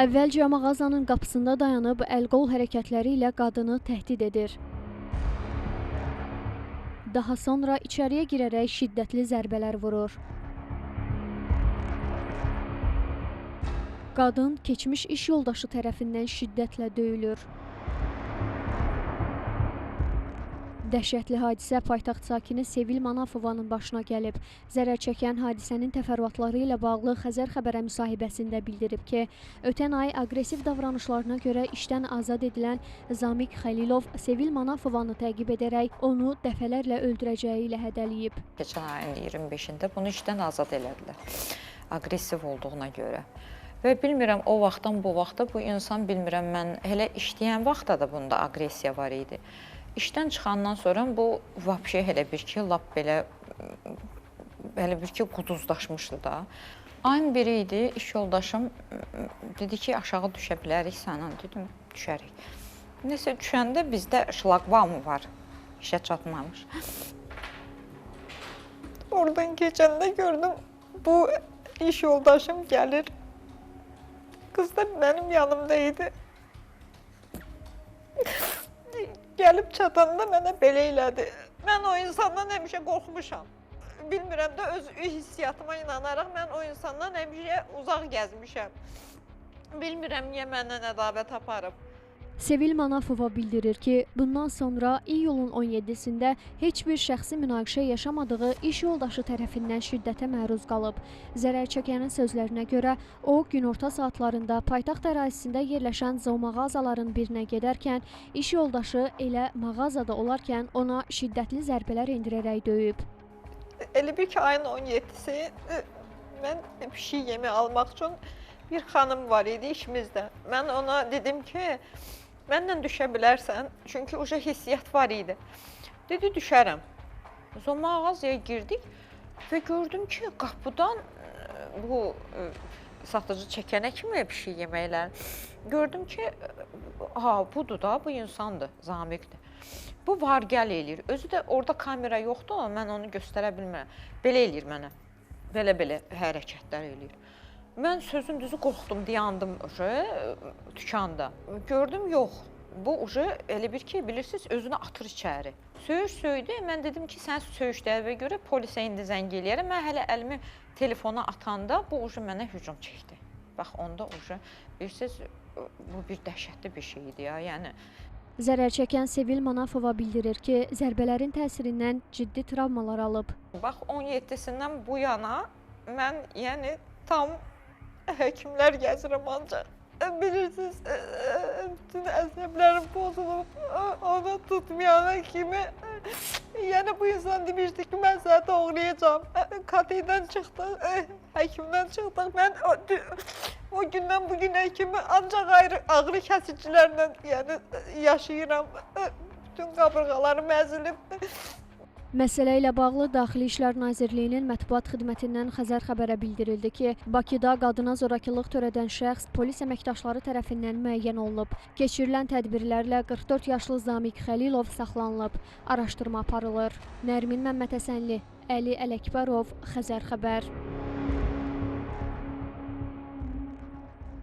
Əvvəlcə mağazanın qapısında dayanıb əl-qol hərəkətləri ilə qadını təhdid edir. Daha sonra içəriyə girərək şiddətli zərbələr vurur. Qadın keçmiş iş yoldaşı tərəfindən şiddətlə döyülür. Dəhşətli hadisə paytaxt sakini Sevil Manafovanın başına gəlib. Zərər çəkən hadisənin təfərrüatları ilə bağlı Xəzər xəbərə müsahibəsində bildirib ki, ötən ay aqressiv davranışlarına görə işdən azad edilən Zamiq Xəlilov Sevil Manafovanı təqib edərək onu dəfələrlə öldürəcəyi ilə hədələyib. Keçən ayın 25-də bunu işdən azad elədilər, aqressiv olduğuna görə. Və bilmirəm, o vaxtdan bu vaxta bu insan, bilmirəm, mən elə işləyən vaxtda da bunda aqressiya var idi. İşdən çıxandan sonra bu vapşe elə bir ki, lap belə bir ki, quduzlaşmışdı da. Ayın biri idi, iş yoldaşım dedi ki, aşağı düşə bilərik sənə, dedim, düşərik. Nəsə düşəndə bizdə şlaqbaum var, işə çatmamış. Oradan keçəndə gördüm, bu iş yoldaşım gəlir. Qız da mənim yanımda idi. Gəlib çatanda mənə belə elədi. Mən o insandan həmişə qorxmuşam. Bilmirəm də öz hissiyatıma inanaraq mən o insandan həmişə uzaq gəzmişəm. Bilmirəm niyə məndən ədavət aparıb. Sevil Manafova bildirir ki, bundan sonra iyulun 17-sində heç bir şəxsi münaqişə yaşamadığı iş yoldaşı tərəfindən şiddətə məruz qalıb. Zərər çəkənin sözlərinə görə, o günorta saatlarında paytaxt ərazisində yerləşən zoomağazaların birinə gedərkən, iş yoldaşı elə mağazada olarkən ona şiddətli zərbələr endirərək döyüb. Elə bir ki, ayın 17-si mən pişik yemi almaq üçün bir xanım var idi işimizdə. Mən ona dedim ki, mənlə düşə bilərsən, çünki uca hissiyyat var idi. Dedi, düşərəm. Zoomağazaya girdik və gördüm ki, qapıdan bu satıcı çəkənə kimi pişik yeməklər. Gördüm ki, budur da, bu insandır, Zamiqdir. Bu var gəl eləyir. Özü də orada kamera yoxdur, mən onu göstərə bilmirəm. Belə eləyir mənə, belə hərəkətlər eləyir. Mən sözün düzü qorxdum, dayandım dükanda. Gördüm, yox. Bu elə bir ki, bilirsiniz, özünü atır içəri. Söyüş söydü, mən dedim ki, sən söyüşdəyə görə polisə indi zəng eləyərəm. Mən hələ əlimi telefona atanda bu mənə hücum çəkdi. Bax, onda bilirsiniz, bu bir dəhşətli bir şey idi ya, yəni. Zərər çəkən Sevil Manafova bildirir ki, zərbələrin təsirindən ciddi travmalar alıb. Bax, 17-sindən bu yana mən, yəni, tam həkimlər gəzirəm ancaq. Bilirsiniz, bütün əsəblərim pozulub, ona tutmayana kimi. Yəni, bu insan demişdi ki, mən səni doğrayacağım. Kateydən çıxdıq, həkimdən çıxdıq. Mən o gündən bugünə kimi ancaq ağrı kəsicilərlə yaşayıram. Bütün qabırğalarım əzilib. Məsələ ilə bağlı Daxili İşlər Nazirliyinin mətbuat xidmətindən Xəzər xəbərə bildirildi ki, Bakıda qadına zorakılıq törədən şəxs polis əməkdaşları tərəfindən müəyyən olunub. Keçirilən tədbirlərlə 44 yaşlı Zamiq Xəlilov saxlanılıb. Araşdırma aparılır. Nərmin Məmmədhəsənli, Əli Ələkbərov, Xəzər xəbər.